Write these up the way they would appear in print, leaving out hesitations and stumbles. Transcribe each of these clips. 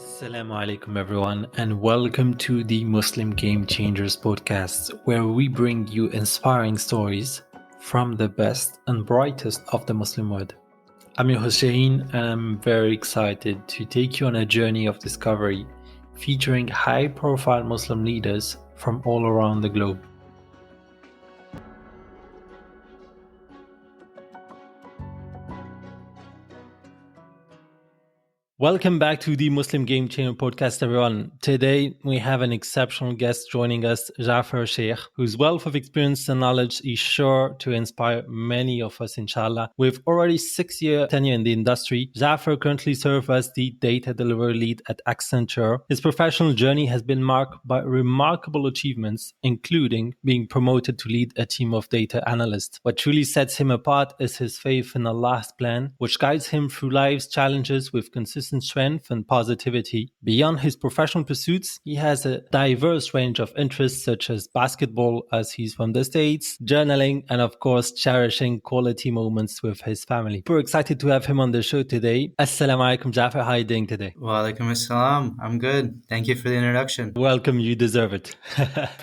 Assalamu alaikum everyone, and welcome to the Muslim Game Changers podcast, where we bring you inspiring stories from the best and brightest of the Muslim world. I'm your Hussein, and I'm very excited to take you on a journey of discovery featuring high-profile Muslim leaders from all around the globe. Welcome back to the Muslim Game Changer podcast, everyone. Today, we have an exceptional guest joining us, Jaffer Sheikh, whose wealth of experience and knowledge is sure to inspire many of us, inshallah. With already 6-year tenure in the industry, Jaffer currently serves as the data delivery lead at Accenture. His professional journey has been marked by remarkable achievements, including being promoted to lead a team of data analysts. What truly sets him apart is his faith in Allah's plan, which guides him through life's challenges with consistent strength and positivity. Beyond his professional pursuits, he has a diverse range of interests such as basketball, as he's from the States, journaling, and of course, cherishing quality moments with his family. We're excited to have him on the show today. Assalamu alaikum, Jaffer. How are you doing today? Wa alaikum assalam. I'm good. Thank you for the introduction. Welcome. You deserve it.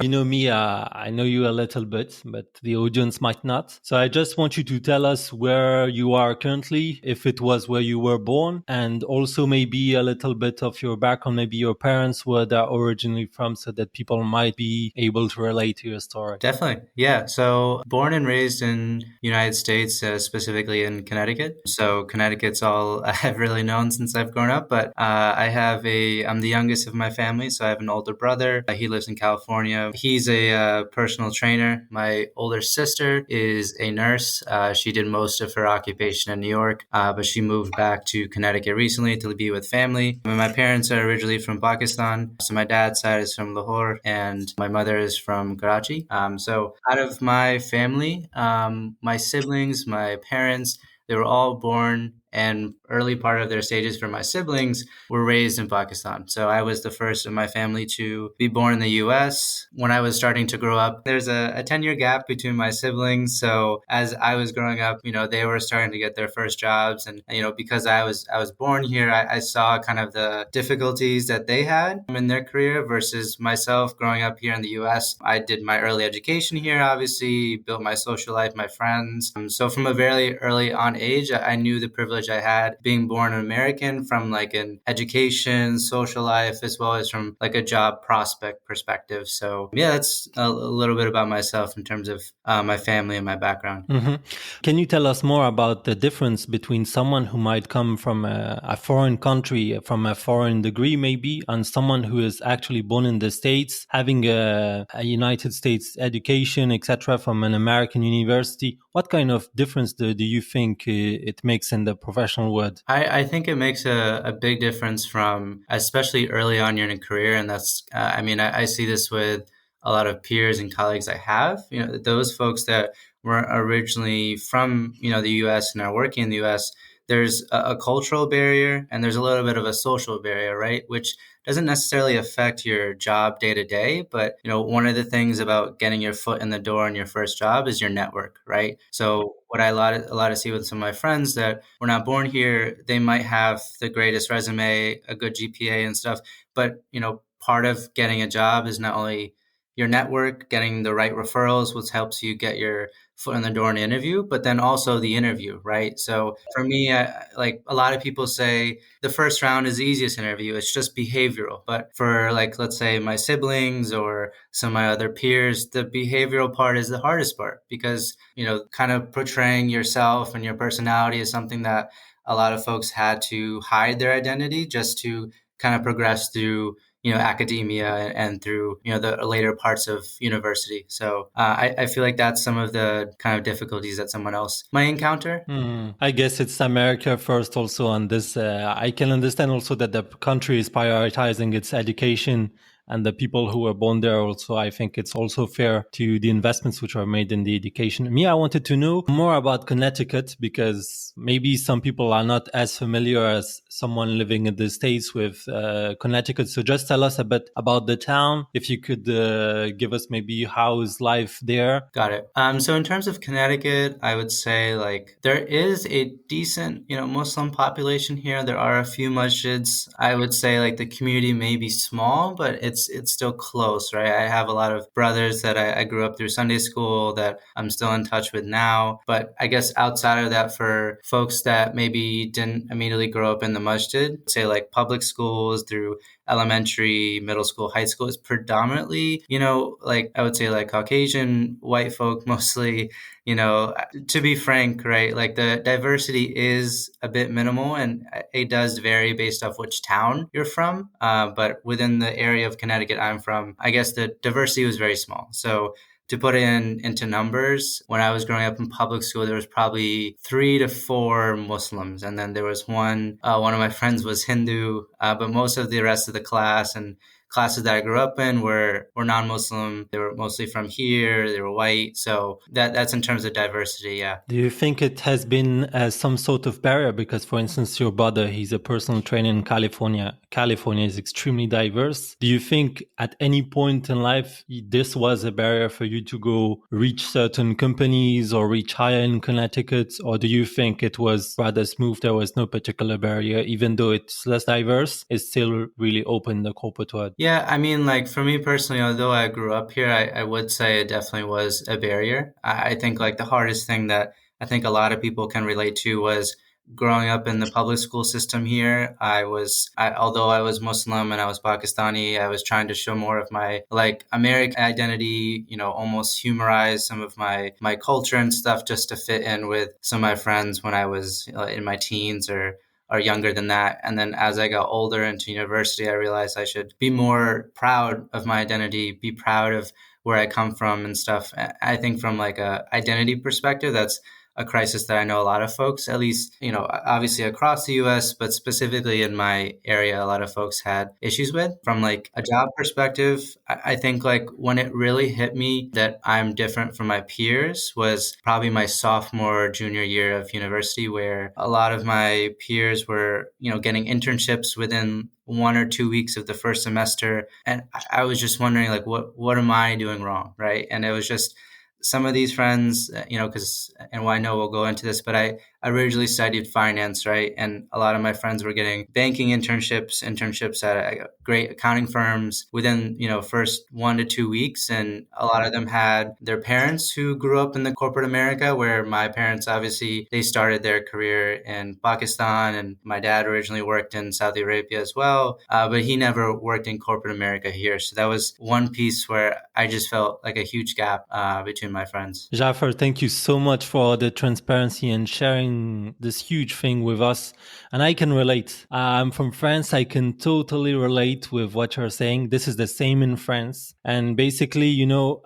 You know me, I know you a little bit, but the audience might not. So I just want you to tell us where you are currently, if it was where you were born, and also maybe a little bit of your background, maybe your parents, where they're originally from, so that people might be able to relate to your story. Definitely. Yeah. So born and raised in United States, specifically in Connecticut. So Connecticut's all I've really known since I've grown up, but I'm the youngest of my family. So I have an older brother. He lives in California. He's a personal trainer. My older sister is a nurse. She did most of her occupation in New York, but she moved back to Connecticut recently to be with family. My parents are originally from Pakistan. So my dad's side is from Lahore and my mother is from Karachi. So out of my family, my siblings, my parents, they were all born and early part of their stages for my siblings were raised in Pakistan. So I was the first of my family to be born in the US. When I was starting to grow up, there's a 10-year gap between my siblings. So as I was growing up, they were starting to get their first jobs. And, because I was born here, I saw kind of the difficulties that they had in their career versus myself growing up here in the US. I did my early education here, obviously, built my social life, my friends. So from a very early on age, I knew the privilege I had being born an American from like an education, social life, as well as from like a job prospect perspective. So yeah, that's a little bit about myself in terms of my family and my background. Mm-hmm. Can you tell us more about the difference between someone who might come from a foreign country, from a foreign degree maybe, and someone who is actually born in the States, having a United States education, etc., from an American university? What kind of difference do you think it makes in the professional world? I think it makes a big difference from, especially early on in your career. And that's, I see this with a lot of peers and colleagues I have, those folks that were originally from, the US and are working in the US, there's a cultural barrier and there's a little bit of a social barrier, right? Which doesn't necessarily affect your job day to day, but one of the things about getting your foot in the door in your first job is your network, right? So what I a lot of see with some of my friends that were not born here, they might have the greatest resume, a good GPA and stuff, but part of getting a job is not only your network, getting the right referrals, which helps you get your foot in the door in an interview, but then also the interview, right? So for me, like a lot of people say the first round is the easiest interview. It's just behavioral. But for like, let's say my siblings or some of my other peers, the behavioral part is the hardest part because, kind of portraying yourself and your personality is something that a lot of folks had to hide their identity just to kind of progress through academia and through, the later parts of university. So I feel like that's some of the kind of difficulties that someone else might encounter. I guess it's America first also on this. I can understand also that the country is prioritizing its education and the people who were born there also. I think it's also fair to the investments which are made in the education. Me, I wanted to know more about Connecticut because maybe some people are not as familiar as someone living in the States with Connecticut. So just tell us a bit about the town. If you could give us maybe how's life there. Got it. So in terms of Connecticut, I would say like there is a decent, Muslim population here. There are a few masjids. I would say like the community may be small, but it's still close, right? I have a lot of brothers that I grew up through Sunday school that I'm still in touch with now. But I guess outside of that, for folks that maybe didn't immediately grow up in the masjid, say like public schools through elementary, middle school, high school is predominantly, like I would say like Caucasian, white folk mostly, to be frank, right? Like the diversity is a bit minimal and it does vary based off which town you're from. But within the area of Connecticut I'm from, I guess the diversity was very small. So to put it into numbers, when I was growing up in public school, there was probably 3 to 4 Muslims, and then there was one. One of my friends was Hindu, but most of the rest of the class and classes that I grew up in were non-Muslim. They were mostly from here. They were white. So that's in terms of diversity. Yeah. Do you think it has been some sort of barrier? Because, for instance, your brother, he's a personal trainer in California. California is extremely diverse. Do you think at any point in life, this was a barrier for you to go reach certain companies or reach higher in Connecticut? Or do you think it was rather smooth? There was no particular barrier, even though it's less diverse, it's still really open, the corporate world? Yeah, I mean, like for me personally, although I grew up here, I would say it definitely was a barrier. I think like the hardest thing that I think a lot of people can relate to was growing up in the public school system here. Although I was Muslim and I was Pakistani, I was trying to show more of my like American identity, almost humorize some of my culture and stuff just to fit in with some of my friends when I was in my teens or younger than that. And then as I got older into university, I realized I should be more proud of my identity, be proud of where I come from and stuff. I think from like a identity perspective, that's a crisis that I know a lot of folks, at least, obviously across the US, but specifically in my area, a lot of folks had issues with. From like a job perspective, I think like when it really hit me that I'm different from my peers was probably my sophomore, junior year of university, where a lot of my peers were, getting internships within 1 or 2 weeks of the first semester. And I was just wondering like, what am I doing wrong? Right. And it was just, some of these friends, and I know we'll go into this, but I originally studied finance, right? And a lot of my friends were getting banking internships at great accounting firms within, first 1 to 2 weeks. And a lot of them had their parents who grew up in the corporate America, where my parents, obviously, they started their career in Pakistan. And my dad originally worked in Saudi Arabia as well, but he never worked in corporate America here. So that was one piece where I just felt like a huge gap between my friends. Jaffer, thank you so much for the transparency and sharing this huge thing with us. And I can relate. I'm from France. I can totally relate with what you're saying. This is the same in France. And basically,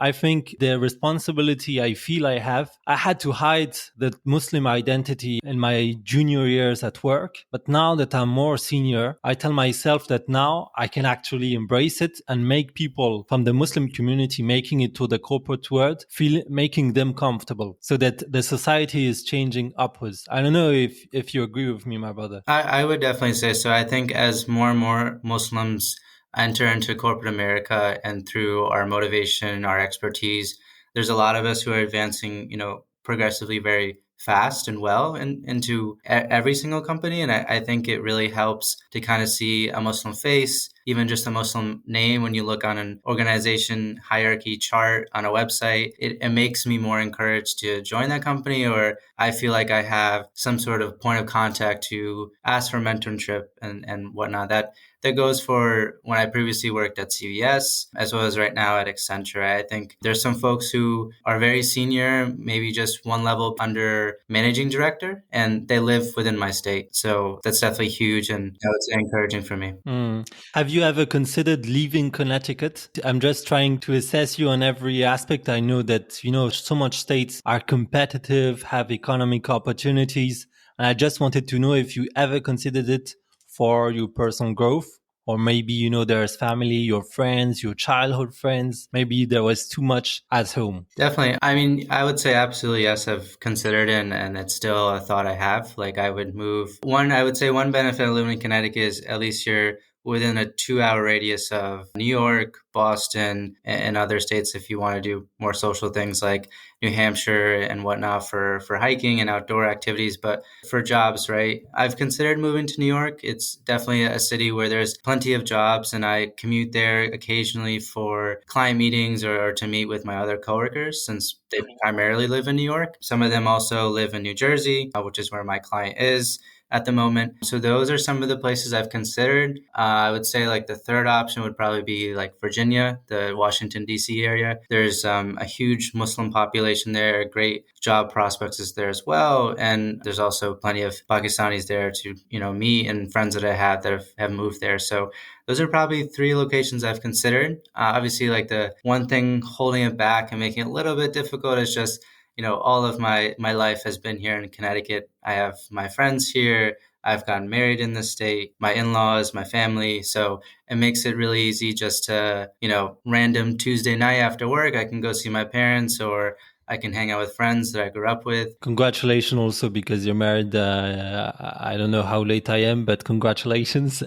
I think the responsibility I feel I had to hide the Muslim identity in my junior years at work. But now that I'm more senior, I tell myself that now I can actually embrace it and make people from the Muslim community making it to the corporate world making them comfortable so that the society is changing upwards. I don't know if you agree with me, my brother. I would definitely say so. I think as more and more Muslims enter into corporate America and through our motivation, our expertise, there's a lot of us who are advancing, progressively very fast and well into every single company. And I think it really helps to kind of see a Muslim face, even just a Muslim name. When you look on an organization hierarchy chart on a website, it makes me more encouraged to join that company, or I feel like I have some sort of point of contact to ask for mentorship and whatnot. That goes for when I previously worked at CVS, as well as right now at Accenture. I think there's some folks who are very senior, maybe just one level under managing director, and they live within my state. So that's definitely huge, and it's encouraging for me. Have you ever considered leaving Connecticut? I'm just trying to assess you on every aspect. I know that, so much states are competitive, have economic opportunities. And I just wanted to know if you ever considered it for your personal growth. Or maybe, there's family, your friends, your childhood friends. Maybe there was too much at home. Definitely. I mean, I would say absolutely yes. I've considered it, and it's still a thought I have. Like, I would move. I would say one benefit of living in Connecticut is at least you're within a 2 hour radius of New York, Boston, and other states if you want to do more social things like New Hampshire and whatnot for hiking and outdoor activities. But for jobs, right? I've considered moving to New York. It's definitely a city where there's plenty of jobs, and I commute there occasionally for client meetings or to meet with my other coworkers since they primarily live in New York. Some of them also live in New Jersey, which is where my client is at the moment. So those are some of the places I've considered. I would say like the third option would probably be like Virginia, the Washington, D.C. area. There's a huge Muslim population there, great job prospects is there as well. And there's also plenty of Pakistanis there to, meet and friends that I have that have moved there. So those are probably three locations I've considered. Obviously, like the one thing holding it back and making it a little bit difficult is just all of my life has been here in Connecticut. I have my friends here. I've gotten married in the state, my in-laws, my family. So it makes it really easy just to, random Tuesday night after work, I can go see my parents or I can hang out with friends that I grew up with. Congratulations also because you're married. I don't know how late I am, but congratulations.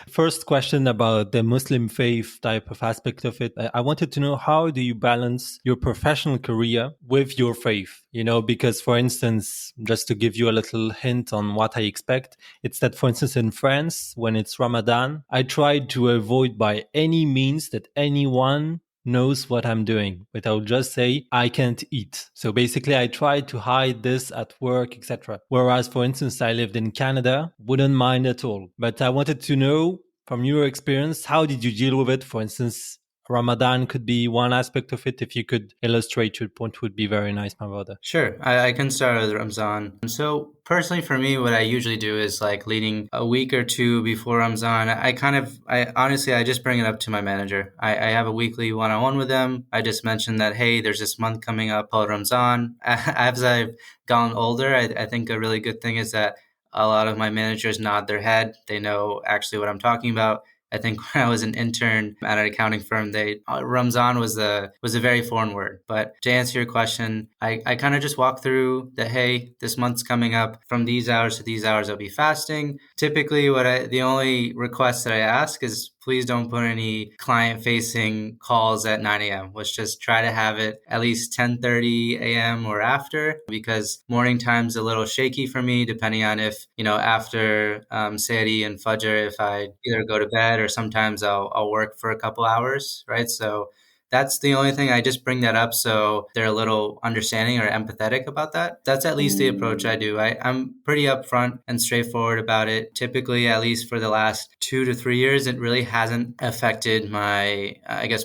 First question about the Muslim faith type of aspect of it. I wanted to know, how do you balance your professional career with your faith? Because for instance, just to give you a little hint on what I expect, it's that, for instance, in France, when it's Ramadan, I try to avoid by any means that anyone knows what I'm doing, but I'll just say I can't eat. So basically I try to hide this at work, etc. Whereas, for instance, I lived in Canada, wouldn't mind at all. But I wanted to know from your experience, how did you deal with it? For instance, Ramadan could be one aspect of it. If you could illustrate your point, would be very nice, my brother. Sure. I can start with Ramzan. So personally for me, what I usually do is like leading a week or two before Ramzan. I honestly, I just bring it up to my manager. I have a weekly one-on-one with them. I just mentioned that, hey, there's this month coming up called Ramzan. As I've gotten older, I think a really good thing is that a lot of my managers nod their head. They know actually what I'm talking about. I think when I was an intern at an accounting firm, Ramzan was a very foreign word. But to answer your question, I kind of just walk through that, hey, this month's coming up. From these hours to these hours, I'll be fasting. Typically, the only request that I ask is, please don't put any client-facing calls at 9 a.m. Let's just try to have it at least 10:30 a.m. or after, because morning time's a little shaky for me, depending on if, after Sehri and Fajr, if I either go to bed or sometimes I'll work for a couple hours, right? So that's the only thing. I just bring that up so they're a little understanding or empathetic about that. That's at least the approach I do. I'm pretty upfront and straightforward about it. Typically, at least for the last 2 to 3 years, it really hasn't affected my,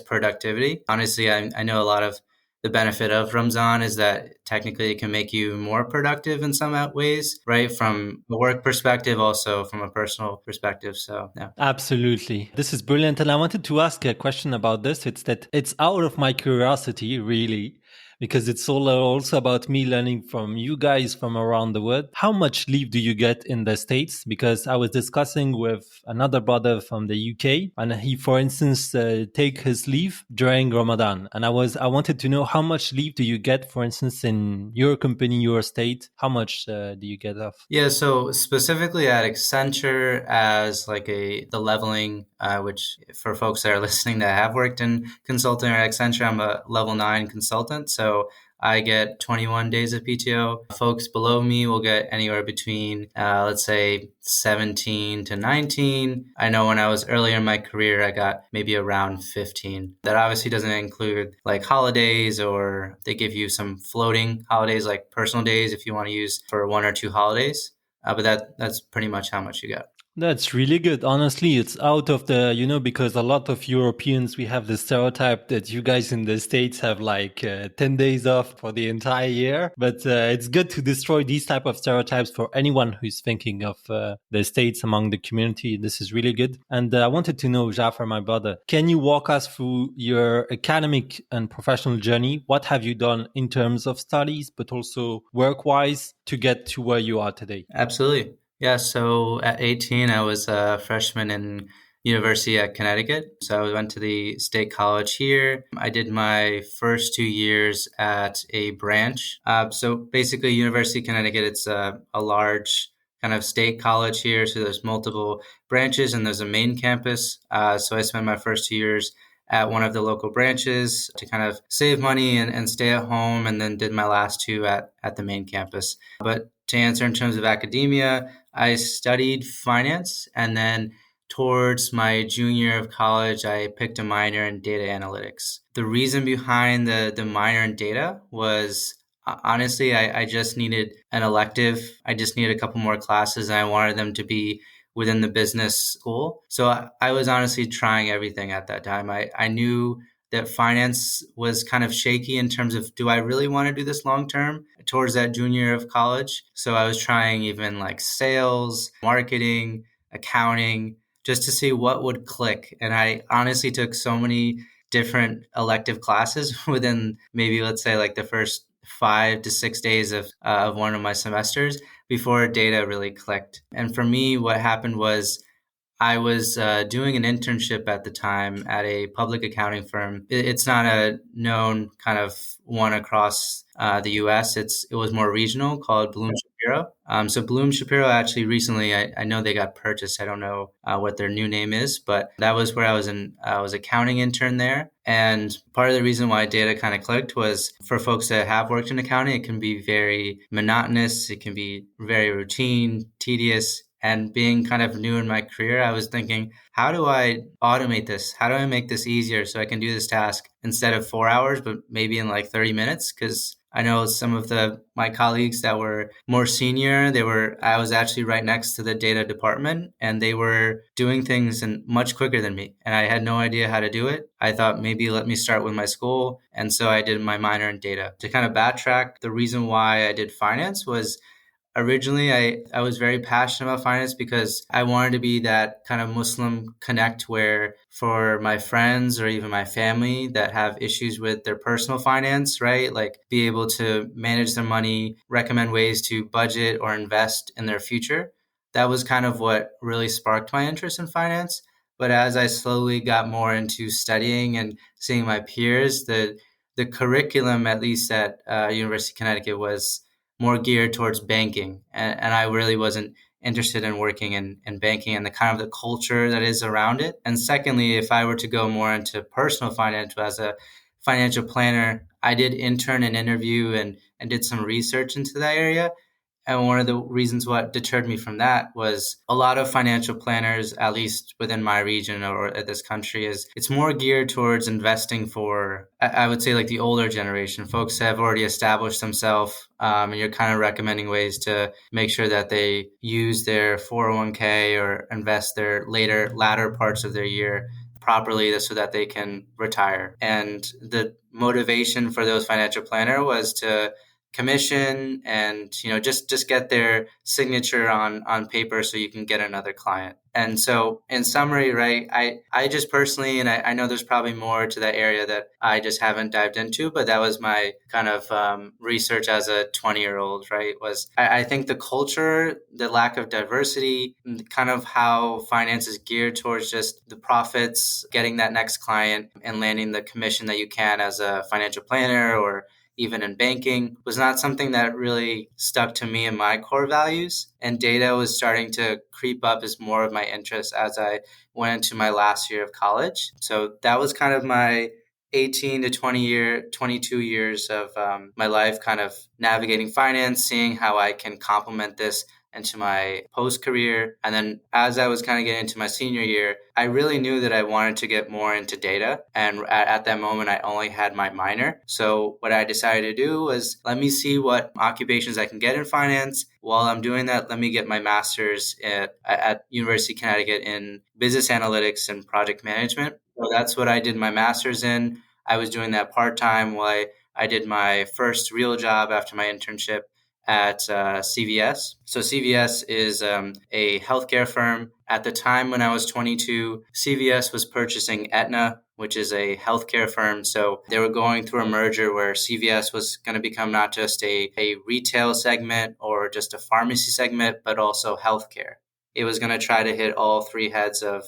productivity. Honestly, I know a lot of the benefit of Ramzan is that technically it can make you more productive in some ways, right? From a work perspective, also from a personal perspective. So, yeah. Absolutely. This is brilliant. And I wanted to ask a question about this. It's out of my curiosity, really, because it's also about me learning from you guys from around the world. How much leave do you get in the States? Because I was discussing with another brother from the UK, and he, for instance, take his leave during Ramadan. And I wanted to know, how much leave do you get, for instance, in your company, your state? How much do you get off? Yeah, so specifically at Accenture as like the leveling, which for folks that are listening that have worked in consulting or Accenture, I'm a level 9 consultant. So I get 21 days of PTO. Folks below me will get anywhere between, let's say, 17 to 19. I know when I was earlier in my career, I got maybe around 15. That obviously doesn't include like holidays, or they give you some floating holidays like personal days if you want to use for 1 or 2 holidays. But that's pretty much how much you got. That's really good. Honestly, it's out of the, because a lot of Europeans, we have the stereotype that you guys in the States have like 10 days off for the entire year. But it's good to destroy these type of stereotypes for anyone who's thinking of the States among the community. This is really good. And I wanted to know, Jaffer, my brother, can you walk us through your academic and professional journey? What have you done in terms of studies, but also work-wise to get to where you are today? Absolutely. Yeah, so at 18, I was a freshman in university at Connecticut. So I went to the state college here. I did my first 2 years at a branch. So basically, University of Connecticut, it's a large kind of state college here. So there's multiple branches and there's a main campus. So I spent my first 2 years at one of the local branches to kind of save money and stay at home, and then did my last two at the main campus. But to answer in terms of academia, I studied finance, and then towards my junior year of college, I picked a minor in data analytics. The reason behind the minor in data was honestly, I just needed an elective. I just needed a couple more classes, and I wanted them to be within the business school. So I was honestly trying everything at that time. I knew that finance was kind of shaky in terms of, do I really want to do this long term towards that junior year of college? So I was trying even like sales, marketing, accounting, just to see what would click. And I honestly took so many different elective classes within maybe, let's say, like the first 5 to 6 days of one of my semesters before data really clicked. And for me, what happened was I was doing an internship at the time at a public accounting firm. It's not a known kind of one across the U.S. It was more regional, called Bloom Shapiro. So Bloom Shapiro actually recently, I know they got purchased. I don't know what their new name is, but that was where I was accounting intern there. And part of the reason why data kind of clicked was, for folks that have worked in accounting, it can be very monotonous. It can be very routine, tedious. And being kind of new in my career, I was thinking, how do I automate this? How do I make this easier so I can do this task instead of 4 hours, but maybe in like 30 minutes? Because I know some of my colleagues that were more senior, I was actually right next to the data department, and they were doing things much quicker than me. And I had no idea how to do it. I thought, maybe let me start with my school. And so I did my minor in data. To kind of backtrack, the reason why I did finance was, originally, I was very passionate about finance because I wanted to be that kind of Muslim connect, where for my friends or even my family that have issues with their personal finance, right? Like, be able to manage their money, recommend ways to budget or invest in their future. That was kind of what really sparked my interest in finance. But as I slowly got more into studying and seeing my peers, the curriculum, at least at University of Connecticut, was more geared towards banking. And I really wasn't interested in working in banking and the kind of the culture that is around it. And secondly, if I were to go more into personal finance as a financial planner, I did intern and interview and did some research into that area. And one of the reasons what deterred me from that was, a lot of financial planners, at least within my region or at this country, is it's more geared towards investing for, I would say, like the older generation. Folks have already established themselves, and you're kind of recommending ways to make sure that they use their 401k or invest their latter parts of their year properly so that they can retire. And the motivation for those financial planner was to commission and just get their signature on paper so you can get another client. And so, in summary, right, I just personally, and I know there's probably more to that area that I just haven't dived into, but that was my kind of research as a 20-year-old, right? Was I think the culture, the lack of diversity, kind of how finance is geared towards just the profits, getting that next client and landing the commission that you can as a financial planner or even in banking, was not something that really stuck to me and my core values. And data was starting to creep up as more of my interest as I went into my last year of college. So that was kind of my 18 to 22 years of my life, kind of navigating finance, seeing how I can complement this into my post career. And then as I was kind of getting into my senior year, I really knew that I wanted to get more into data. And at that moment, I only had my minor. So what I decided to do was, let me see what occupations I can get in finance. While I'm doing that, let me get my master's at University of Connecticut in business analytics and project management. So that's what I did my master's in. I was doing that part-time while I did my first real job after my internship. at CVS. So CVS is a healthcare firm. At the time when I was 22, CVS was purchasing Aetna, which is a healthcare firm. So they were going through a merger where CVS was going to become not just a retail segment or just a pharmacy segment, but also healthcare. It was going to try to hit all three heads of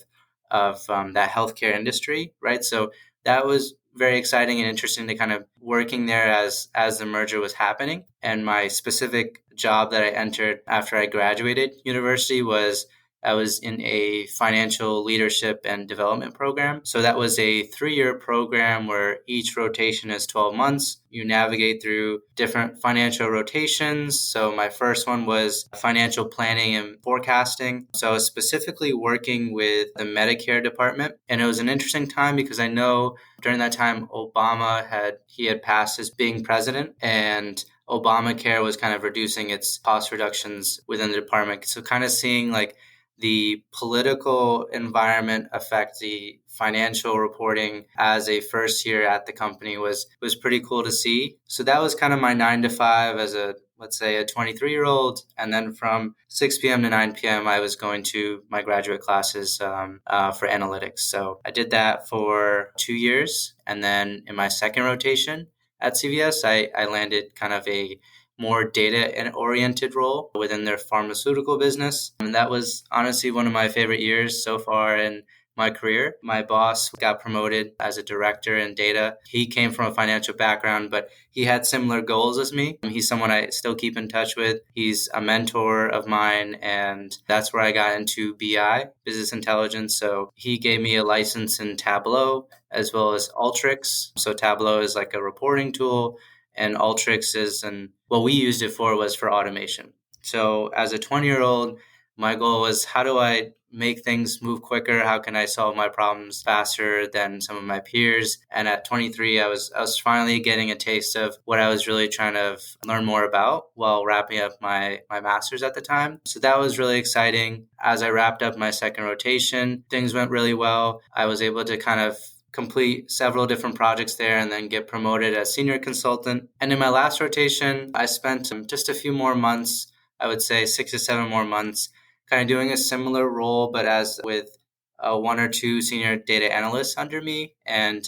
that healthcare industry, right? So that was very exciting and interesting to kind of working there as the merger was happening. And my specific job that I entered after I graduated university was I was in a financial leadership and development program. So that was a 3-year program where each rotation is 12 months. You navigate through different financial rotations. So my first one was financial planning and forecasting. So I was specifically working with the Medicare department. And it was an interesting time because I know during that time, Obama had passed as being president, and Obamacare was kind of reducing its cost reductions within the department. So kind of seeing like the political environment affect the financial reporting as a first year at the company was pretty cool to see. So that was kind of my 9 to 5 as a, let's say, a 23-year-old. And then from 6 p.m. to 9 p.m., I was going to my graduate classes for analytics. So I did that for 2 years. And then in my second rotation at CVS, I landed kind of a more data and oriented role within their pharmaceutical business. And that was honestly one of my favorite years so far in my career. My boss got promoted as a director in data. He came from a financial background, but he had similar goals as me. He's someone I still keep in touch with. He's a mentor of mine, and that's where I got into BI, business intelligence. So he gave me a license in Tableau as well as Alteryx. So Tableau is like a reporting tool, and Alteryx is, and what we used it for was for automation. So as a 20-year-old, my goal was, how do I make things move quicker? How can I solve my problems faster than some of my peers? And at 23, I was finally getting a taste of what I was really trying to learn more about while wrapping up my master's at the time. So that was really exciting. As I wrapped up my second rotation, things went really well. I was able to kind of complete several different projects there and then get promoted as senior consultant. And in my last rotation, I spent just a few more months, I would say 6 to 7 more months, kind of doing a similar role, but as with 1 or 2 senior data analysts under me, and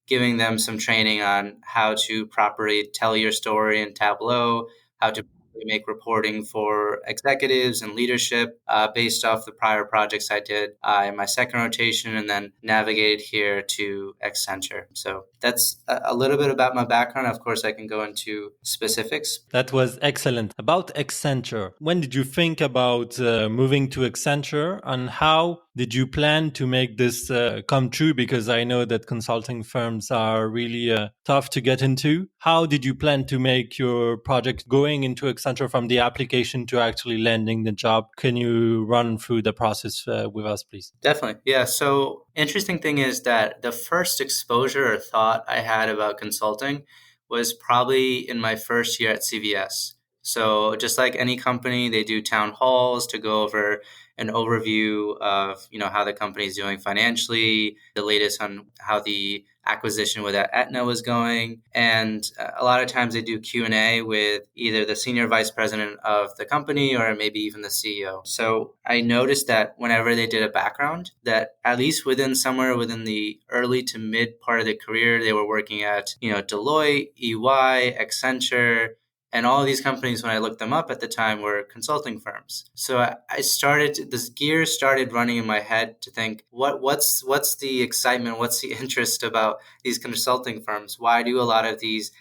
giving them some training on how to properly tell your story in Tableau, how to make reporting for executives and leadership based off the prior projects I did in my second rotation, and then navigated here to Accenture. So that's a little bit about my background. Of course, I can go into specifics. That was excellent. About Accenture, when did you think about moving to Accenture, and how did you plan to make this come true? Because I know that consulting firms are really tough to get into. How did you plan to make your project going into Accenture from the application to actually landing the job? Can you run through the process with us, please? Definitely. Yeah. So interesting thing is that the first exposure or thought I had about consulting was probably in my first year at CVS. So just like any company, they do town halls to go over an overview of, how the company is doing financially, the latest on how the acquisition with Aetna was going. And a lot of times they do Q&A with either the senior vice president of the company or maybe even the CEO. So I noticed that whenever they did a background, that at least somewhere within the early to mid part of the career, they were working at, Deloitte, EY, Accenture, and all of these companies, when I looked them up at the time, were consulting firms. So this gear started running in my head to think, what's the excitement? What's the interest about these consulting firms? Why do a lot of these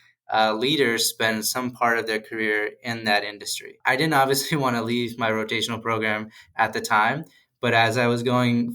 leaders spend some part of their career in that industry? I didn't obviously want to leave my rotational program at the time, but as I was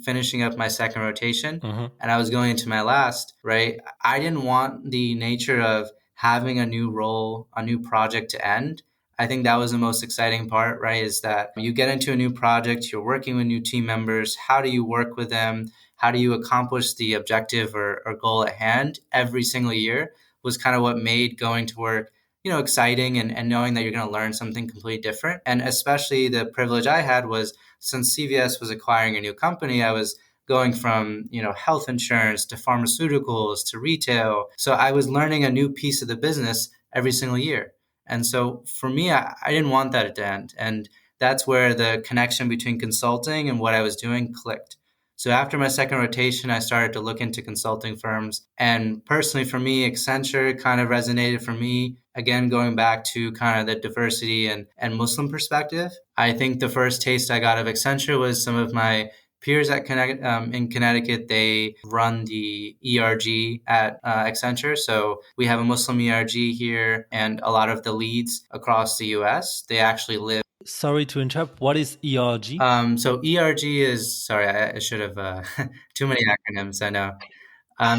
finishing up my second rotation, and I was going into my last, right, I didn't want the nature of having a new role, a new project to end. I think that was the most exciting part, right? Is that you get into a new project, you're working with new team members. How do you work with them? How do you accomplish the objective or goal at hand every single year was kind of what made going to work, exciting and knowing that you're going to learn something completely different. And especially the privilege I had was, since CVS was acquiring a new company, I was going from, health insurance to pharmaceuticals to retail. So I was learning a new piece of the business every single year. And so for me, I didn't want that to end. And that's where the connection between consulting and what I was doing clicked. So after my second rotation, I started to look into consulting firms. And personally, for me, Accenture kind of resonated for me. Again, going back to kind of the diversity and Muslim perspective, I think the first taste I got of Accenture was some of my peers in Connecticut. They run the ERG at Accenture. So we have a Muslim ERG here, and a lot of the leads across the US, they actually live. Sorry to interrupt. What is ERG? So ERG is, sorry, I should have, too many acronyms, I know.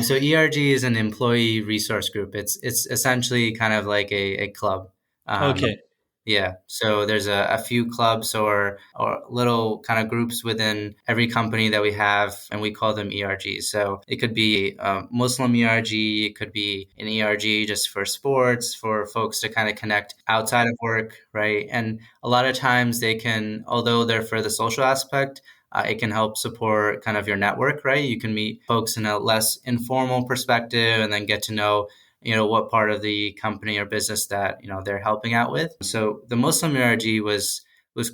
So ERG is an employee resource group. It's essentially kind of like a club. Um, Okay. yeah. So there's a few clubs or little kind of groups within every company that we have, and we call them ERGs. So it could be a Muslim ERG, it could be an ERG just for sports, for folks to kind of connect outside of work, right? And a lot of times they can, although they're for the social aspect, it can help support kind of your network, right? You can meet folks in a less informal perspective and then get to know, what part of the company or business that, they're helping out with. So the Muslim ERG was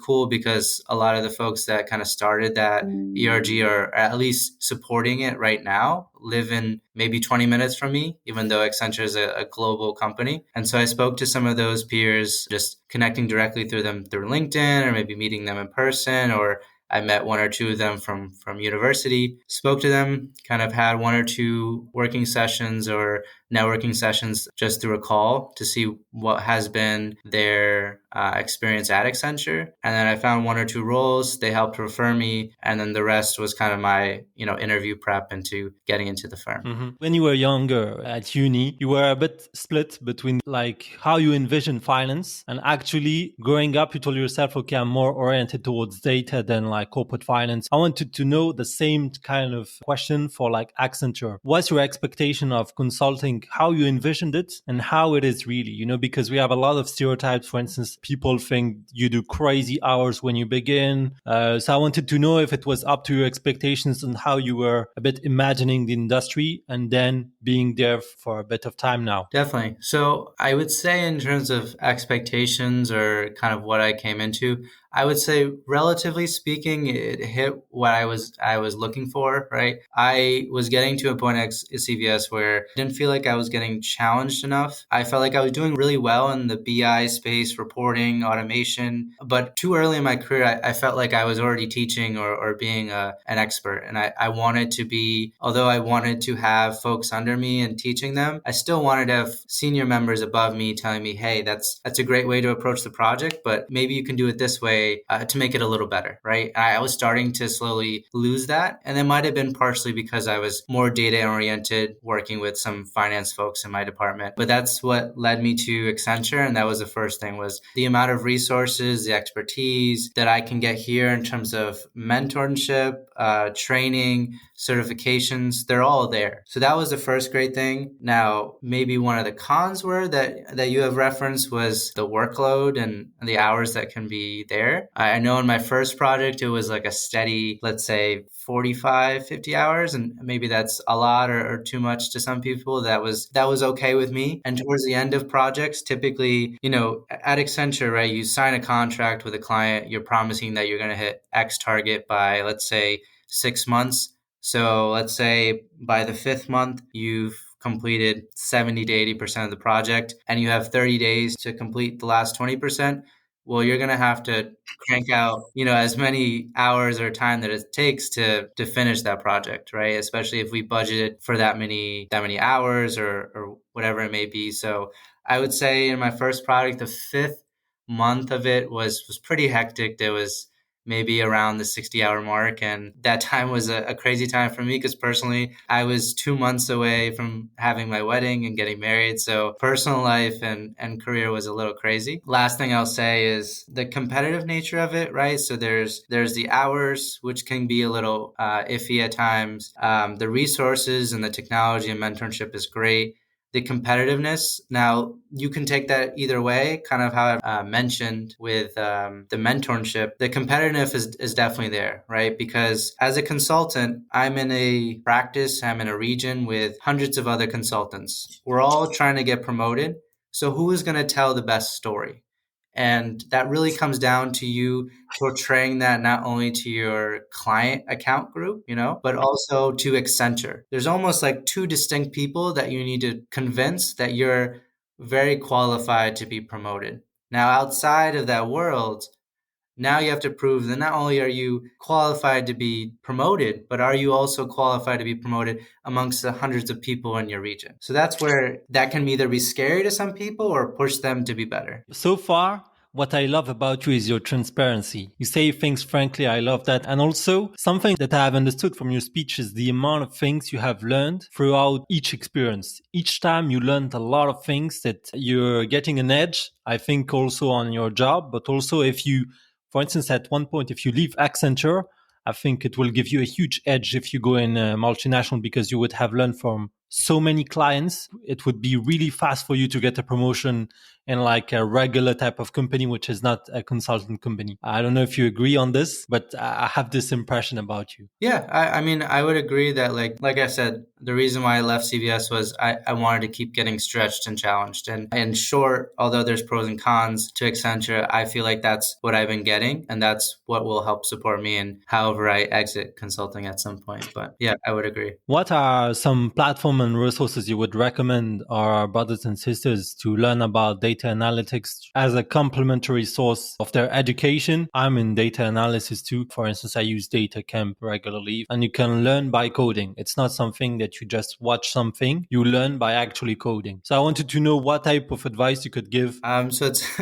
cool because a lot of the folks that kind of started that ERG or at least supporting it right now live in maybe 20 minutes from me, even though Accenture is a global company. And so I spoke to some of those peers, just connecting directly through them through LinkedIn or maybe meeting them in person, or I met one or two of them from university, spoke to them, kind of had one or two working sessions or networking sessions just through a call to see what has been their experience at Accenture. And then I found one or two roles. They helped refer me. And then the rest was kind of my, interview prep into getting into the firm. Mm-hmm. When you were younger at uni, you were a bit split between like how you envision finance and actually growing up, you told yourself, okay, I'm more oriented towards data than like corporate finance. I wanted to know the same kind of question for like Accenture. What's your expectation of consulting, how you envisioned it and how it is really, because we have a lot of stereotypes. For instance, people think you do crazy hours when you begin. So I wanted to know if it was up to your expectations and how you were a bit imagining the industry and then being there for a bit of time now. Definitely. So I would say in terms of expectations or kind of what I came into, I would say relatively speaking, it hit what I was looking for, right? I was getting to a point at CVS where I didn't feel like I was getting challenged enough. I felt like I was doing really well in the BI space, reporting, automation, but too early in my career, I felt like I was already teaching or being an expert. And I wanted to be, although I wanted to have folks under me and teaching them, I still wanted to have senior members above me telling me, hey, that's a great way to approach the project, but maybe you can do it this way to make it a little better, right? I was starting to slowly lose that. And it might have been partially because I was more data oriented, working with some finance folks in my department. But that's what led me to Accenture. And that was the first thing, was the amount of resources, the expertise that I can get here in terms of mentorship, training, certifications, they're all there. So that was the first great thing. Now, maybe one of the cons were that you have referenced was the workload and the hours that can be there. I know in my first project, it was like a steady, let's say 45, 50 hours. And maybe that's a lot or too much to some people. That was okay with me. And towards the end of projects, typically, at Accenture, right, you sign a contract with a client, you're promising that you're going to hit X target by, let's say, 6 months. So let's say by the 5th month, you've completed 70 to 80% of the project and you have 30 days to complete the last 20%. Well, you're going to have to crank out, as many hours or time that it takes to finish that project, right? Especially if we budgeted for that many hours or whatever it may be. So I would say in my first project, the 5th month of it was pretty hectic. There was maybe around the 60-hour mark. And that time was a crazy time for me because personally, I was 2 months away from having my wedding and getting married. So personal life and career was a little crazy. Last thing I'll say is the competitive nature of it, right? So there's the hours, which can be a little iffy at times. The resources and the technology and mentorship is great. The competitiveness, now you can take that either way, kind of how I mentioned with the mentorship. The competitiveness is definitely there, right? Because as a consultant, I'm in a practice, I'm in a region with hundreds of other consultants. We're all trying to get promoted. So who is going to tell the best story? And that really comes down to you portraying that not only to your client account group, but also to Accenture. There's almost like two distinct people that you need to convince that you're very qualified to be promoted. Now, outside of that world, now you have to prove that not only are you qualified to be promoted, but are you also qualified to be promoted amongst the hundreds of people in your region? So that's where that can either be scary to some people or push them to be better. So far, what I love about you is your transparency. You say things frankly, I love that. And also, something that I have understood from your speech is the amount of things you have learned throughout each experience. Each time you learned a lot of things that you're getting an edge, I think also on your job, but also if you, for instance, at one point, if you leave Accenture, I think it will give you a huge edge if you go in a multinational because you would have learned from so many clients. It would be really fast for you to get a promotion in like a regular type of company, which is not a consultant company. I don't know if you agree on this, but I have this impression about you. Yeah, I mean, I would agree that like I said, the reason why I left CVS was I wanted to keep getting stretched and challenged. And in short, although there's pros and cons to Accenture, I feel like that's what I've been getting, and that's what will help support me in however I exit consulting at some point. But yeah, I would agree. What are some platform and resources you would recommend our brothers and sisters to learn about data analytics as a complementary source of their education? I'm in data analysis too. For instance, I use DataCamp regularly, and you can learn by coding. It's not something that you just watch something, you learn by actually coding. So I wanted to know what type of advice you could give. So it's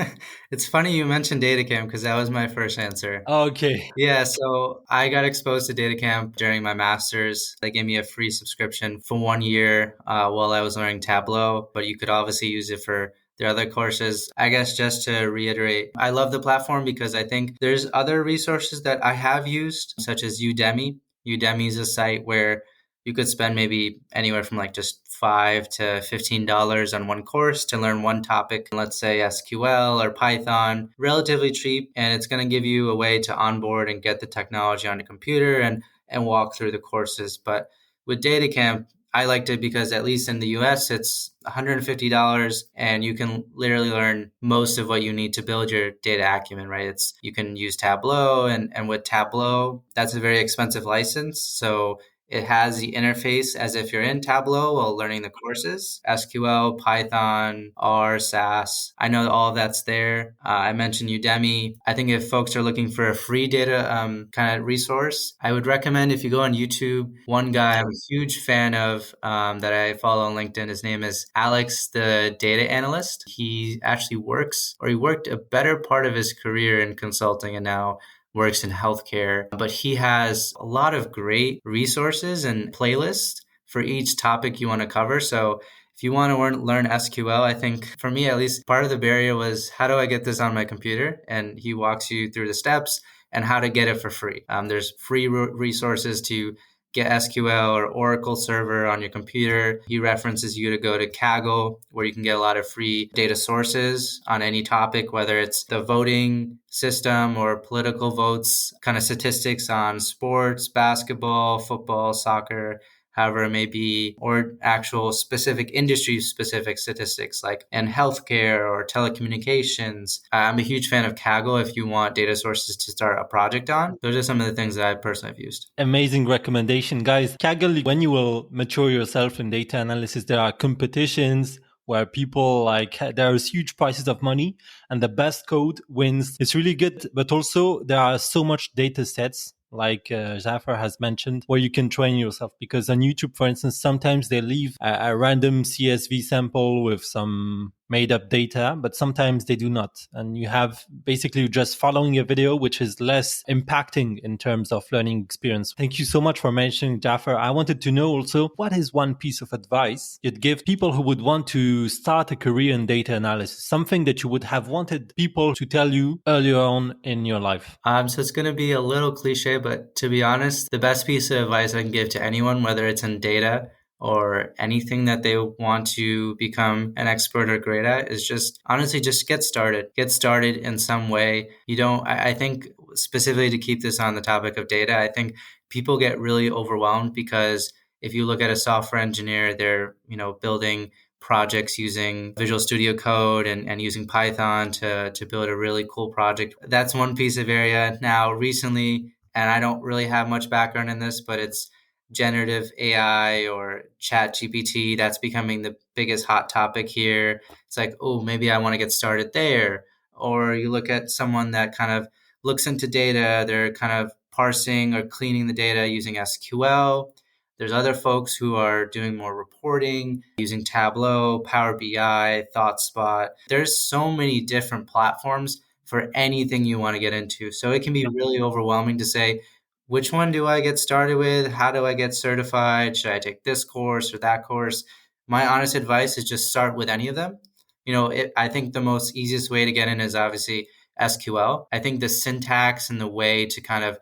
it's funny you mentioned DataCamp because that was my first answer. Okay. Yeah, so I got exposed to DataCamp during my master's. They gave me a free subscription for 1 year while I was learning Tableau, but you could obviously use it for their other courses. I guess just to reiterate, I love the platform because I think there's other resources that I have used, such as Udemy. Udemy is a site where you could spend maybe anywhere from like just $5 to $15 on one course to learn one topic, let's say SQL or Python, relatively cheap. And it's going to give you a way to onboard and get the technology on the computer and walk through the courses. But with DataCamp, I liked it because at least in the US, it's $150 and you can literally learn most of what you need to build your data acumen, right? You can use Tableau and with Tableau, that's a very expensive license. So it has the interface as if you're in Tableau while learning the courses, SQL, Python, R, SAS. I know all of that's there. I mentioned Udemy. I think if folks are looking for a free data kind of resource, I would recommend if you go on YouTube, one guy I'm a huge fan of that I follow on LinkedIn, his name is Alex, the data analyst. He actually he worked a better part of his career in consulting and now works in healthcare, but he has a lot of great resources and playlists for each topic you want to cover. So if you want to learn SQL, I think for me, at least, part of the barrier was how do I get this on my computer? And he walks you through the steps and how to get it for free. There's free resources to get SQL or Oracle server on your computer. He references you to go to Kaggle, where you can get a lot of free data sources on any topic, whether it's the voting system or political votes, kind of statistics on sports, basketball, football, soccer, however it may be, or actual specific industry specific statistics like in healthcare or telecommunications. I'm a huge fan of Kaggle if you want data sources to start a project on. Those are some of the things that I personally have used. Amazing recommendation, guys. Kaggle, when you will mature yourself in data analysis, there are competitions where people there's huge prices of money and the best code wins. It's really good, but also there are so much data sets like Jaffer has mentioned, where you can train yourself. Because on YouTube, for instance, sometimes they leave a random CSV sample with some made up data, but sometimes they do not. And you have basically just following a video, which is less impacting in terms of learning experience. Thank you so much for mentioning Jaffer. I wanted to know also, what is one piece of advice you'd give people who would want to start a career in data analysis? Something that you would have wanted people to tell you earlier on in your life. So it's going to be a little cliche, but to be honest, the best piece of advice I can give to anyone, whether it's in data or anything that they want to become an expert or great at, is just honestly just get started. Get started in some way. I think specifically to keep this on the topic of data, I think people get really overwhelmed because if you look at a software engineer, they're, building projects using Visual Studio Code and using Python to build a really cool project. That's one piece of area. Now, recently, and I don't really have much background in this, but it's generative AI or chat GPT. That's becoming the biggest hot topic here. It's like, oh, maybe I want to get started there. Or you look at someone that kind of looks into data, they're kind of parsing or cleaning the data using SQL. There's other folks who are doing more reporting using Tableau, Power BI, ThoughtSpot. There's so many different platforms for anything you want to get into. So it can be really overwhelming to say, which one do I get started with? How do I get certified? Should I take this course or that course? My honest advice is just start with any of them. I think the most easiest way to get in is obviously SQL. I think the syntax and the way to kind of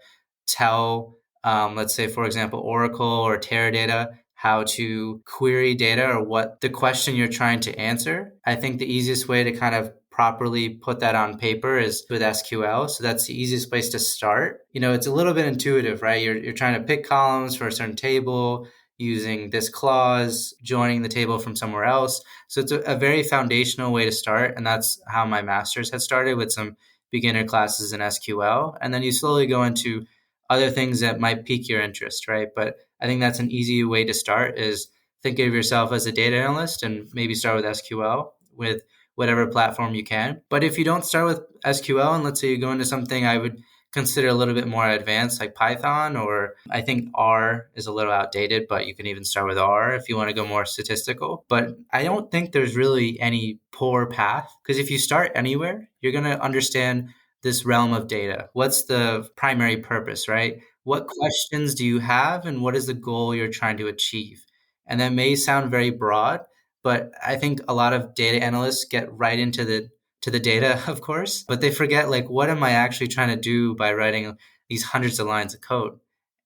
tell, let's say, for example, Oracle or Teradata, how to query data or what the question you're trying to answer. I think the easiest way to kind of properly put that on paper is with SQL. So that's the easiest place to start. It's a little bit intuitive, right? You're trying to pick columns for a certain table using this clause, joining the table from somewhere else. So it's a very foundational way to start. And that's how my master's had started, with some beginner classes in SQL. And then you slowly go into other things that might pique your interest, right? But I think that's an easy way to start, is think of yourself as a data analyst and maybe start with SQL with whatever platform you can. But if you don't start with SQL, and let's say you go into something I would consider a little bit more advanced, like Python, or I think R is a little outdated, but you can even start with R if you want to go more statistical. But I don't think there's really any poor path, because if you start anywhere, you're going to understand this realm of data. What's the primary purpose, right? What questions do you have, and what is the goal you're trying to achieve? And that may sound very broad, but I think a lot of data analysts get right into the data, of course, but they forget, like, what am I actually trying to do by writing these hundreds of lines of code?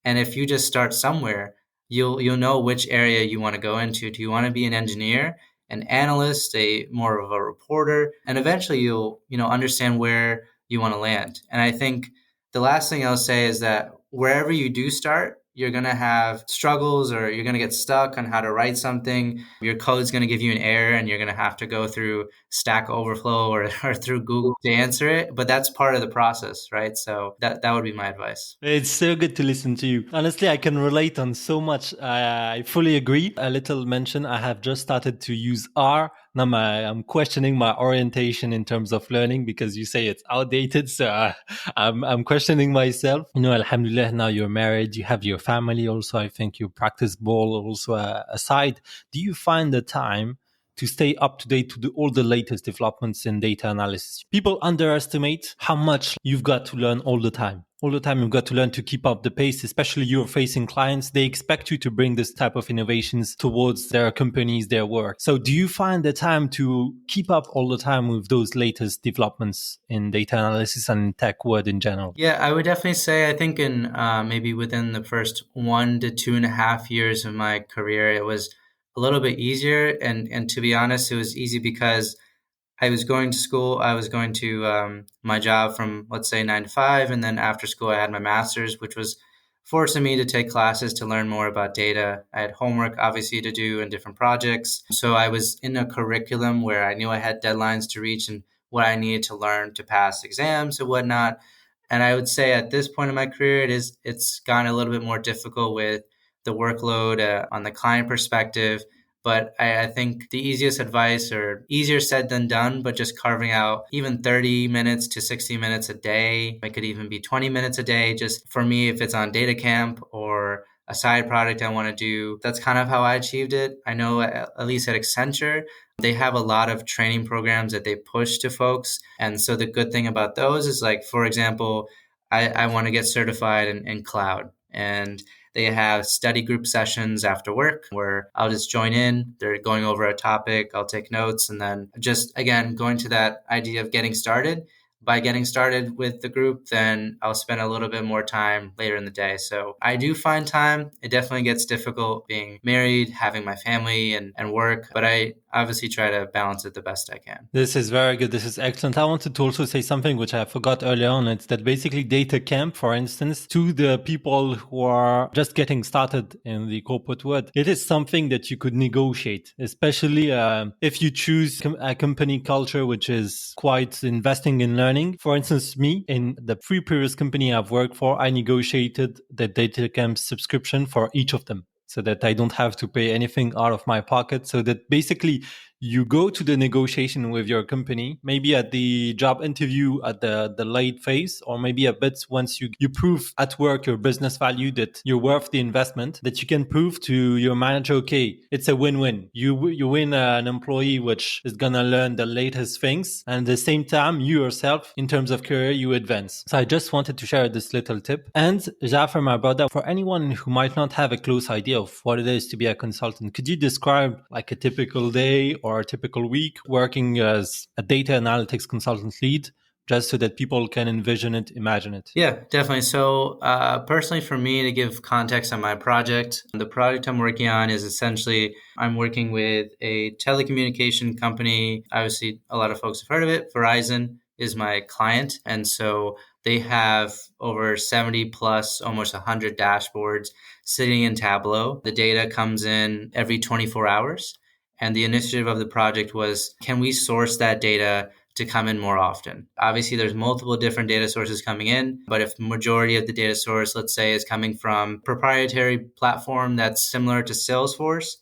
And if you just start somewhere, you'll know which area you want to go into. Do you want to be an engineer, an analyst, a more of a reporter? And eventually you'll understand where you want to land. And I think the last thing I'll say is that wherever you do start, you're going to have struggles, or you're going to get stuck on how to write something. Your code's going to give you an error and you're going to have to go through Stack Overflow or through Google to answer it. But that's part of the process, right? So that would be my advice. It's so good to listen to you. Honestly, I can relate on so much. I fully agree. A little mention, I have just started to use R. Now I'm questioning my orientation in terms of learning, because you say it's outdated. So I'm questioning myself. Alhamdulillah, now you're married, you have your family also. I think you practice ball also aside. Do you find the time to stay up to date to all the latest developments in data analysis? People underestimate how much you've got to learn all the time. All the time you've got to learn to keep up the pace, especially you're facing clients. They expect you to bring this type of innovations towards their companies, their work. So do you find the time to keep up all the time with those latest developments in data analysis and tech world in general? Yeah, I would definitely say, I think in maybe within the first 1 to 2.5 years of my career, it was a little bit easier. And to be honest, it was easy because I was going to school. I was going to my job from, let's say, 9 to 5. And then after school, I had my master's, which was forcing me to take classes to learn more about data. I had homework, obviously, to do and different projects. So I was in a curriculum where I knew I had deadlines to reach and what I needed to learn to pass exams and whatnot. And I would say at this point in my career, it's gotten a little bit more difficult with the workload on the client perspective. But I think the easiest advice, or easier said than done, but just carving out even 30 minutes to 60 minutes a day. It could even be 20 minutes a day. Just for me, if it's on DataCamp or a side project I want to do, that's kind of how I achieved it. I know at least at Accenture, they have a lot of training programs that they push to folks. And so the good thing about those is, like, for example, I want to get certified in cloud. And they have study group sessions after work where I'll just join in. They're going over a topic. I'll take notes. And then just, again, going to that idea of getting started, by getting started with the group, then I'll spend a little bit more time later in the day. So I do find time. It definitely gets difficult being married, having my family and work, but I obviously try to balance it the best I can. This is very good. This is excellent. I wanted to also say something which I forgot earlier on. It's that basically DataCamp, for instance, to the people who are just getting started in the corporate world, it is something that you could negotiate, especially if you choose a company culture which is quite investing in learning. For instance, me, in the 3 previous company I've worked for, I negotiated the DataCamp subscription for each of them, so that I don't have to pay anything out of my pocket. So that basically you go to the negotiation with your company, maybe at the job interview at the late phase, or maybe a bit once you prove at work your business value, that you're worth the investment, that you can prove to your manager, okay, it's a win-win. You win an employee which is going to learn the latest things. And at the same time, you yourself, in terms of career, you advance. So I just wanted to share this little tip. And Jaffer, my brother, for anyone who might not have a close idea of what it is to be a consultant, could you describe like a typical day or a typical week working as a data analytics consultant lead, just so that people can envision it, imagine it? Yeah, definitely. So personally, for me, to give context on my project, the project I'm working on is essentially I'm working with a telecommunication company. Obviously, a lot of folks have heard of it. Verizon is my client. And so they have over 70 plus, almost 100 dashboards sitting in Tableau. The data comes in every 24 hours. And the initiative of the project was, can we source that data to come in more often? Obviously, there's multiple different data sources coming in, but if the majority of the data source, let's say, is coming from proprietary platform that's similar to Salesforce,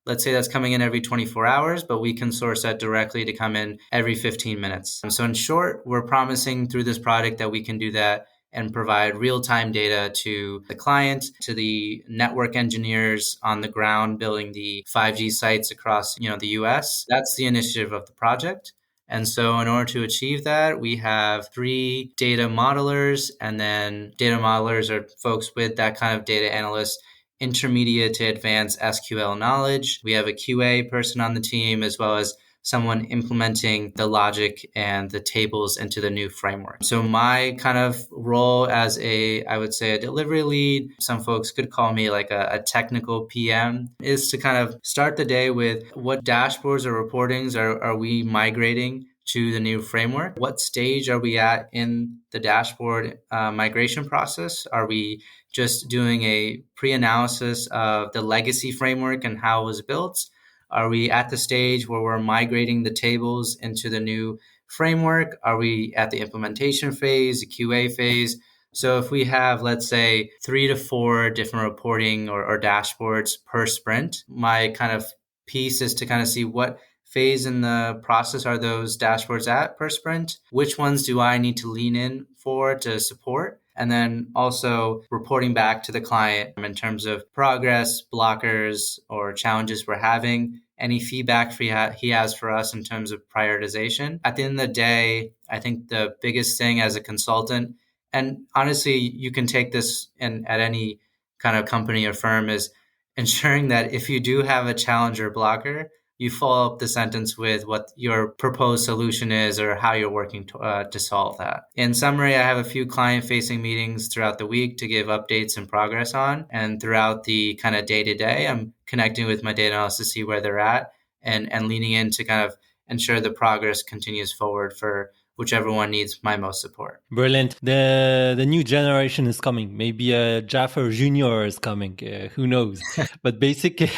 let's say that's coming in every 24 hours, but we can source that directly to come in every 15 minutes. So in short, we're promising through this product that we can do that and provide real-time data to the client, to the network engineers on the ground building the 5G sites across, the US. That's the initiative of the project. And so in order to achieve that, we have 3 data modelers, and then data modelers are folks with that kind of data analyst intermediate to advanced SQL knowledge. We have a QA person on the team, as well as someone implementing the logic and the tables into the new framework. So my kind of role as I would say a delivery lead, some folks could call me like a technical PM, is to kind of start the day with what dashboards or reportings are we migrating to the new framework? What stage are we at in the dashboard migration process? Are we just doing a pre-analysis of the legacy framework and how it was built? Are we at the stage where we're migrating the tables into the new framework? Are we at the implementation phase, the QA phase? So if we have, let's say, 3 to 4 different reporting or dashboards per sprint, my kind of piece is to kind of see what phase in the process are those dashboards at per sprint? Which ones do I need to lean in for to support? And then also reporting back to the client in terms of progress, blockers, or challenges we're having, any feedback he has for us in terms of prioritization. At the end of the day, I think the biggest thing as a consultant, and honestly, you can take this at any kind of company or firm, is ensuring that if you do have a challenge or blocker, you follow up the sentence with what your proposed solution is or how you're working to solve that. In summary, I have a few client-facing meetings throughout the week to give updates and progress on. And throughout the kind of day-to-day, I'm connecting with my data analysts to see where they're at and leaning in to kind of ensure the progress continues forward for whichever one needs my most support. Brilliant. The new generation is coming. Maybe a Jaffer Junior is coming. Who knows? But basically,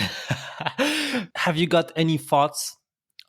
have you got any thoughts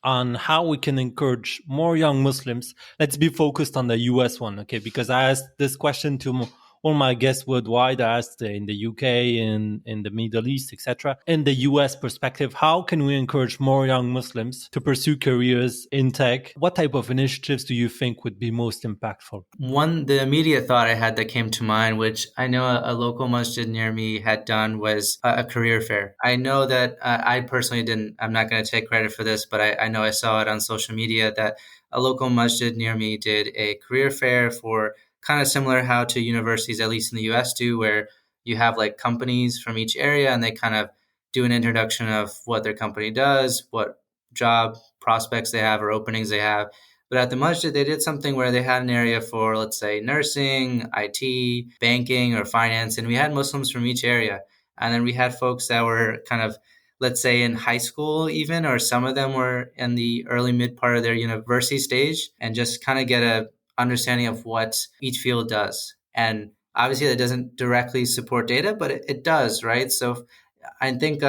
on how we can encourage more young Muslims? Let's be focused on the US one, okay? Because I asked this question to all my guests worldwide. I asked in the UK, in the Middle East, etc. In the US perspective, how can we encourage more young Muslims to pursue careers in tech? What type of initiatives do you think would be most impactful? The immediate thought I had that came to mind, which I know a local masjid near me had done, was a career fair. I know that I personally didn't, I'm not going to take credit for this, but I know I saw it on social media that a local masjid near me did a career fair for kind of similar how to universities, at least in the US, do, where you have like companies from each area and they kind of do an introduction of what their company does, what job prospects they have or openings they have, But at the masjid, they did something where they had an area for, let's say, nursing, IT, banking, or finance. And we had Muslims from each area. And then we had folks that were kind of, let's say, in high school even, or some of them were in the early mid part of their university stage, and just kind of get a understanding of what each field does. And obviously that doesn't directly support data, but it does, right? So I think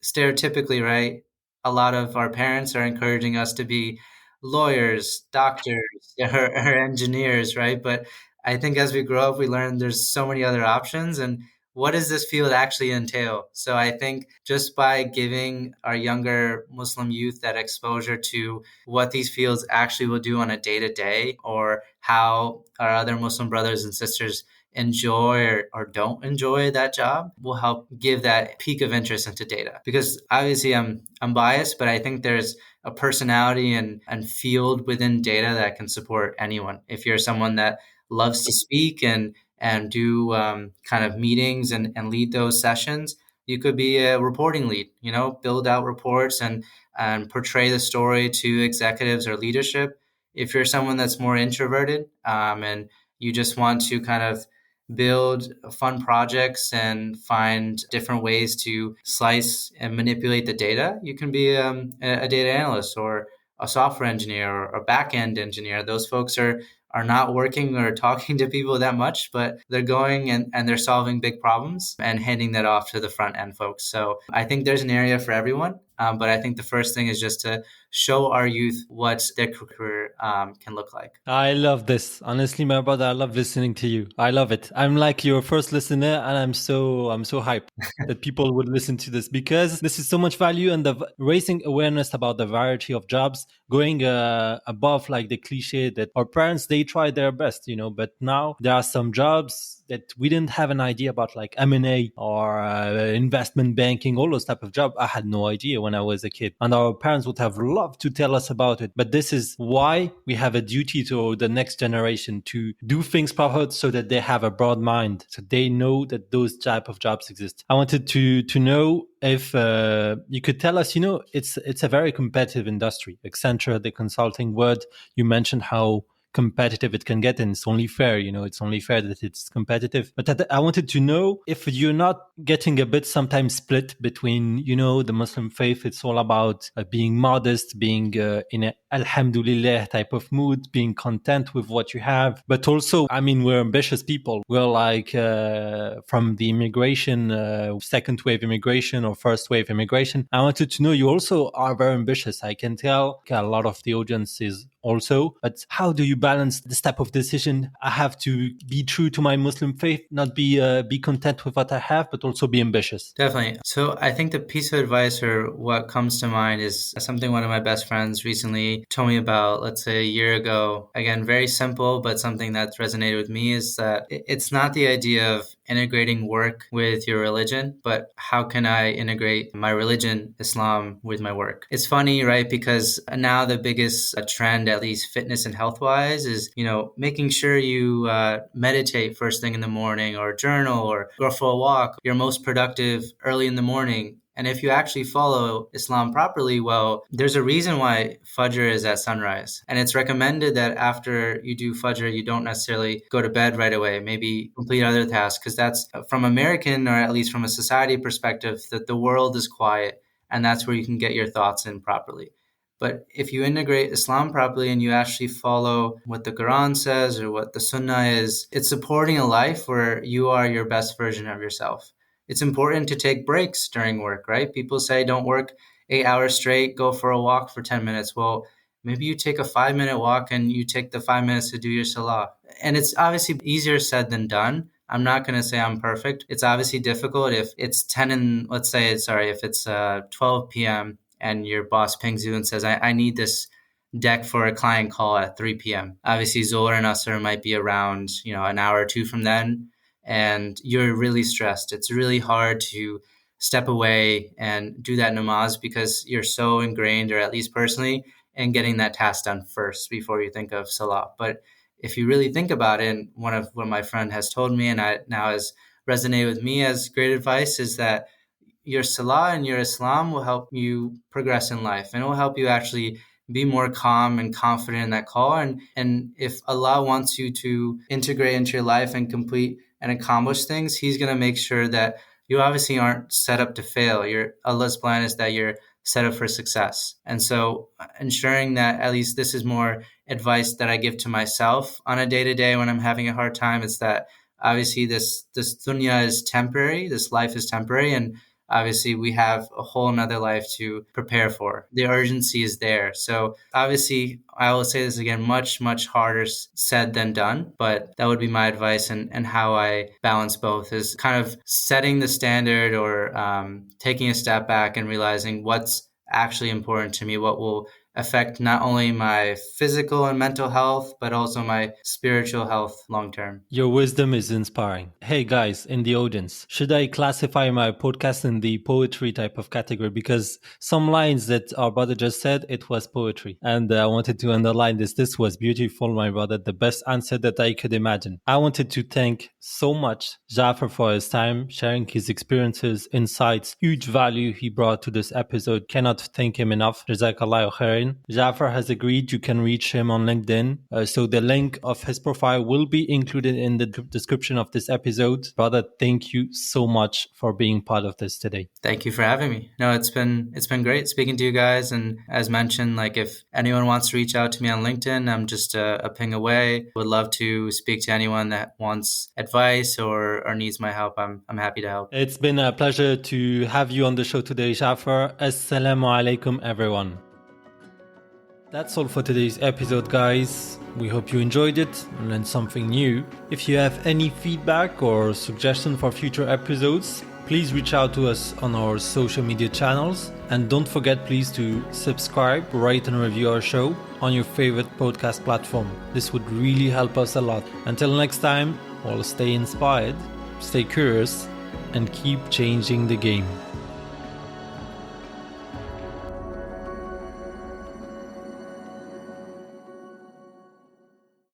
stereotypically, right, a lot of our parents are encouraging us to be lawyers, doctors, or engineers, right? But I think as we grow up, we learn there's so many other options. And what does this field actually entail? So I think just by giving our younger Muslim youth that exposure to what these fields actually will do on a day to day, or how our other Muslim brothers and sisters enjoy or don't enjoy that job, will help give that peak of interest into data. Because obviously I'm biased, but I think there's a personality and field within data that can support anyone. If you're someone that loves to speak and do kind of meetings and lead those sessions, you could be a reporting lead, build out reports and portray the story to executives or leadership. If you're someone that's more introverted, and you just want to kind of build fun projects and find different ways to slice and manipulate the data, you can be a data analyst or a software engineer or a back-end engineer. Those folks are not working or talking to people that much, but they're going and they're solving big problems and handing that off to the front end folks. So I think there's an area for everyone. But I think the first thing is just to show our youth what their career can look like. I love this. Honestly, my brother, I love listening to you. I love it. I'm like your first listener, and I'm so hyped that people would listen to this, because this is so much value, and raising awareness about the variety of jobs, going above like the cliche that our parents, they tried their best, but now there are some jobs that we didn't have an idea about, like M&A or investment banking, all those type of jobs. I had no idea when I was a kid, and our parents would have loved to tell us about it. But this is why we have a duty to the next generation to do things proper, so that they have a broad mind, so they know that those type of jobs exist. I wanted to know if you could tell us, it's a very competitive industry. Accenture, the consulting word, you mentioned how competitive it can get, and it's only fair, it's only fair that it's competitive. But I wanted to know if you're not getting a bit sometimes split between, the Muslim faith. It's all about being modest, being in a alhamdulillah type of mood, being content with what you have. But also, I mean, we're ambitious people. We're like from the immigration, second wave immigration or first wave immigration. I wanted to know, you also are very ambitious. I can tell a lot of the audience is also. But how do you balance this type of decision? I have to be true to my Muslim faith, not be content with what I have, but also be ambitious. Definitely. So I think the piece of advice, or what comes to mind, is something one of my best friends recently told me about, let's say a year ago. Again, very simple, but something that's resonated with me, is that it's not the idea of integrating work with your religion, but how can I integrate my religion, Islam, with my work? It's funny, right? Because now the biggest trend, at least fitness and health wise, is, making sure you meditate first thing in the morning, or journal, or go for a walk. You're most productive early in the morning. And if you actually follow Islam properly, well, there's a reason why Fajr is at sunrise. And it's recommended that after you do Fajr, you don't necessarily go to bed right away, maybe complete other tasks, because that's, from American, or at least from a society perspective, that the world is quiet, and that's where you can get your thoughts in properly. But if you integrate Islam properly and you actually follow what the Quran says or what the Sunnah is, it's supporting a life where you are your best version of yourself. It's important to take breaks during work, right? People say don't work 8 hours straight, go for a walk for 10 minutes. Well, maybe you take a 5-minute walk and you take the 5 minutes to do your salah. And it's obviously easier said than done. I'm not going to say I'm perfect. It's obviously difficult if it's 10 and if it's 12 p.m. and your boss pings you and says, I need this deck for a client call at 3 p.m. Obviously, Zohar and Asr might be around, an hour or two from then, and you're really stressed. It's really hard to step away and do that namaz, because you're so ingrained, or at least personally, in getting that task done first before you think of salah. But if you really think about it, and one of what my friend has told me, and now has resonated with me as great advice, is that your salah and your Islam will help you progress in life, and it will help you actually be more calm and confident in that call. And if Allah wants you to integrate into your life and complete and accomplish things, He's going to make sure that you obviously aren't set up to fail. Allah's plan is that you're set up for success. And so ensuring that, at least this is more advice that I give to myself on a day-to-day when I'm having a hard time, is that obviously this dunya is temporary, this life is temporary, and obviously we have a whole nother life to prepare for. The urgency is there. So obviously, I will say this again, much, much harder said than done, but that would be my advice, and how I balance both is kind of setting the standard, or taking a step back and realizing what's actually important to me, what will affect not only my physical and mental health, but also my spiritual health long term. Your wisdom is inspiring. Hey guys in the audience, should I classify my podcast in the poetry type of category? Because some lines that our brother just said, it was poetry. And I wanted to underline this. This was beautiful, my brother. The best answer that I could imagine. I wanted to thank so much Jaffer for his time, sharing his experiences, insights, huge value he brought to this episode. Cannot thank him enough. Jazakallah khairan. Jaffer has agreed you can reach him on LinkedIn. So the link of his profile will be included in the description of this episode. Brother, thank you so much for being part of this today. Thank you for having me. No, it's been great speaking to you guys. And as mentioned, like, if anyone wants to reach out to me on LinkedIn, I'm just a ping away. Would love to speak to anyone that wants advice or needs my help. I'm happy to help. It's been a pleasure to have you on the show today, Jaffer. Assalamu alaikum, everyone. That's all for today's episode, guys. We hope you enjoyed it and learned something new. If you have any feedback or suggestion for future episodes, please reach out to us on our social media channels. And don't forget, please, to subscribe, rate and review our show on your favorite podcast platform. This would really help us a lot. Until next time, all stay inspired, stay curious, and keep changing the game.